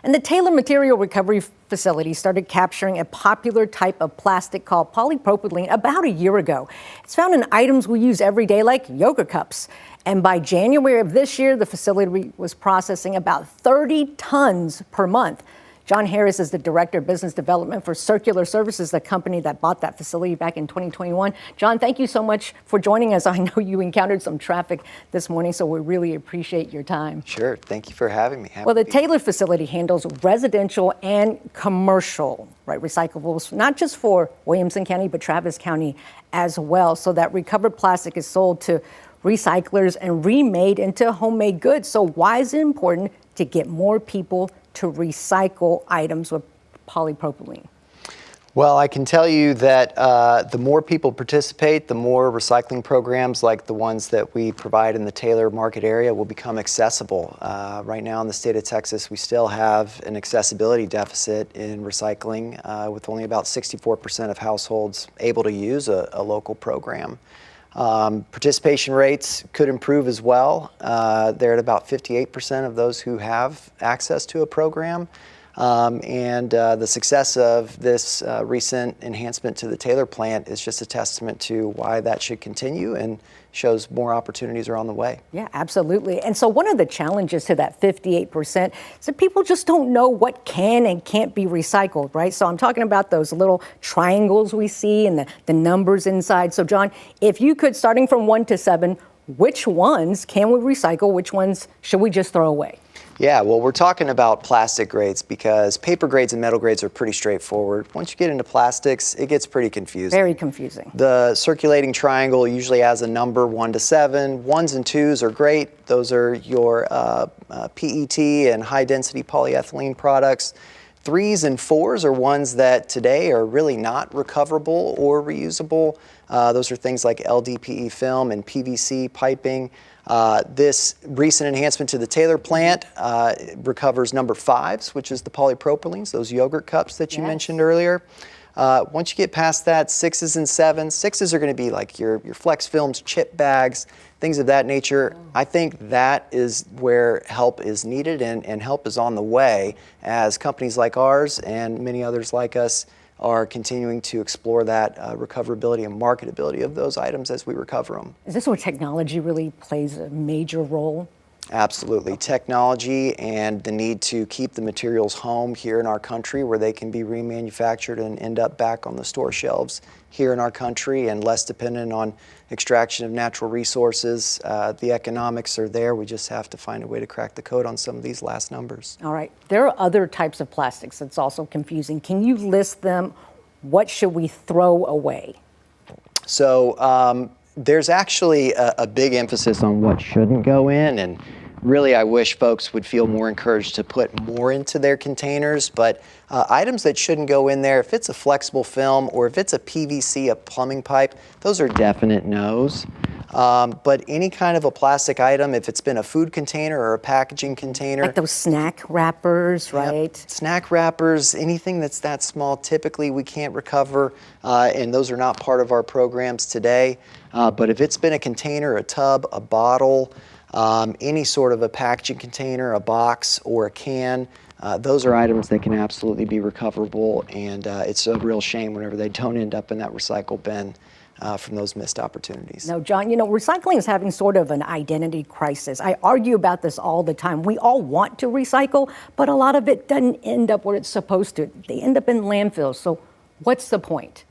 And the Taylor Material Recovery Facility started capturing a popular type of plastic called polypropylene about a year ago. It's found in items we use every day like yogurt cups. And by January of this year, the facility was processing about 30 tons per month. John Harris is the Director of Business Development for Circular Services, the company that bought that facility back in 2021. John, thank you so much for joining us. I know you encountered some traffic this morning, so we really appreciate your time. Sure. Thank you for having me. Well, the Taylor facility handles residential and commercial, recyclables, not just for Williamson County, but Travis County as well. So that recovered plastic is sold to recyclers and remade into homemade goods. So why is it important to get more people to recycle items with polypropylene? Well, I can tell you that the more people participate, the more recycling programs like the ones that we provide in the Taylor market area will become accessible. Right now in the state of Texas, we still have an accessibility deficit in recycling with only about 64% of households able to use a local program. Participation rates could improve as well. They're at about 58% of those who have access to a program. The success of this recent enhancement to the Taylor plant is just a testament to why that should continue and shows more opportunities are on the way. Yeah, absolutely. And so one of the challenges to that 58% is that people just don't know what can and can't be recycled, right? So I'm talking about those little triangles we see and the numbers inside. So John, if you could, starting from 1 to 7, which ones can we recycle? Which ones should we just throw away? Yeah, well, we're talking about plastic grades because paper grades and metal grades are pretty straightforward. Once you get into plastics, it gets pretty confusing. Very confusing. The circulating triangle usually has a number 1 to 7. 1s and 2s are great. Those are your PET and high-density polyethylene products. 3s and 4s are ones that today are really not recoverable or reusable. Those are things like LDPE film and PVC piping. This recent enhancement to the Taylor plant recovers number 5s, which is the polypropylenes, those yogurt cups that you mentioned earlier. Once you get past that, 6s and 7s, 6s are going to be like your flex films, chip bags, things of that nature. I think that is where help is needed and help is on the way as companies like ours and many others like us are continuing to explore that recoverability and marketability of those items as we recover them. Is this where technology really plays a major role? Absolutely. Technology and the need to keep the materials home here in our country where they can be remanufactured and end up back on the store shelves here in our country and less dependent on extraction of natural resources. The economics are there. We just have to find a way to crack the code on some of these last numbers. All right. There are other types of plastics that's also confusing. Can you list them? What should we throw away? So there's actually a big emphasis on what shouldn't go in, and really I wish folks would feel more encouraged to put more into their containers, but items that shouldn't go in there, if it's a flexible film or if it's a PVC, a plumbing pipe, those are definite no's. But any kind of a plastic item, if it's been a food container or a packaging container. Like those snack wrappers, right? Yep. Snack wrappers, anything that's that small, typically we can't recover, and those are not part of our programs today. But if it's been a container, a tub, a bottle, any sort of a packaging container, a box, or a can, those are items that can absolutely be recoverable, and it's a real shame whenever they don't end up in that recycle bin from those missed opportunities. No, John, you know, recycling is having sort of an identity crisis. I argue about this all the time. We all want to recycle, but a lot of it doesn't end up where it's supposed to. They end up in landfills. So what's the point?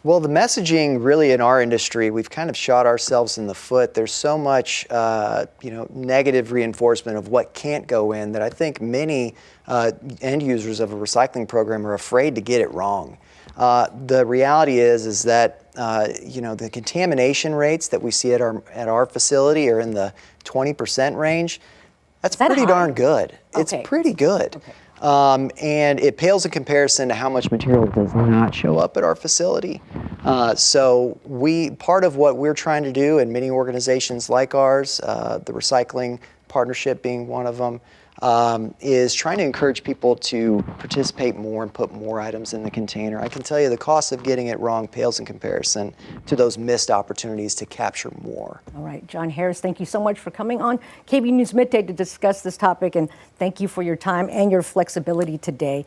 Well, the messaging really in our industry, we've kind of shot ourselves in the foot. There's so much, negative reinforcement of what can't go in that I think many end users of a recycling program are afraid to get it wrong. The reality is that the contamination rates that we see at our facility are in the 20% range. That's pretty darn good. Okay. It's pretty good. Okay. And it pales in comparison to how much material does not show up at our facility. So part of what we're trying to do, and many organizations like ours, the Recycling Partnership being one of them, is trying to encourage people to participate more and put more items in the container. I can tell you the cost of getting it wrong pales in comparison to those missed opportunities to capture more. All right, John Harris, thank you so much for coming on KVUE News Midday to discuss this topic, and thank you for your time and your flexibility today.